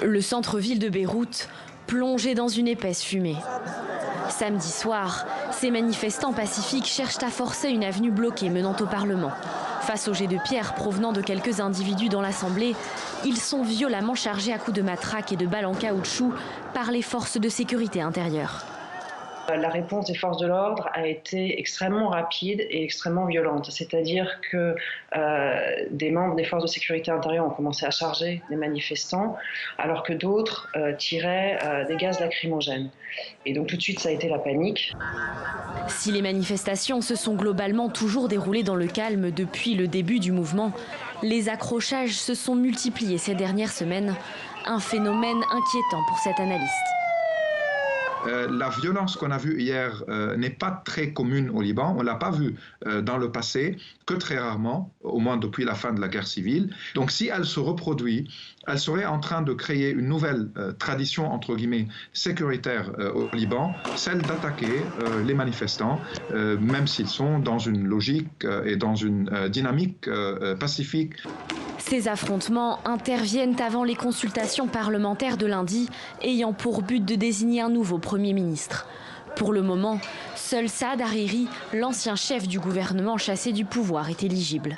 Le centre-ville de Beyrouth, plongé dans une épaisse fumée. Samedi soir, ces manifestants pacifiques cherchent à forcer une avenue bloquée menant au Parlement. Face aux jets de pierre provenant de quelques individus dans l'Assemblée, ils sont violemment chargés à coups de matraque et de balles en caoutchouc par les forces de sécurité intérieure. La réponse des forces de l'ordre a été extrêmement rapide et extrêmement violente. C'est-à-dire que des membres des forces de sécurité intérieure ont commencé à charger les manifestants, alors que d'autres tiraient des gaz lacrymogènes. Et donc tout de suite, ça a été la panique. Si les manifestations se sont globalement toujours déroulées dans le calme depuis le début du mouvement, les accrochages se sont multipliés ces dernières semaines. Un phénomène inquiétant pour cet analyste. La violence qu'on a vue hier n'est pas très commune au Liban. On ne l'a pas vue dans le passé, que très rarement, au moins depuis la fin de la guerre civile. Donc si elle se reproduit, elle serait en train de créer une nouvelle tradition, entre guillemets, sécuritaire au Liban, celle d'attaquer les manifestants, même s'ils sont dans une logique et dans une dynamique pacifique. Ces affrontements interviennent avant les consultations parlementaires de lundi, ayant pour but de désigner un nouveau Premier ministre. Pour le moment, seul Saad Hariri, l'ancien chef du gouvernement chassé du pouvoir, est éligible.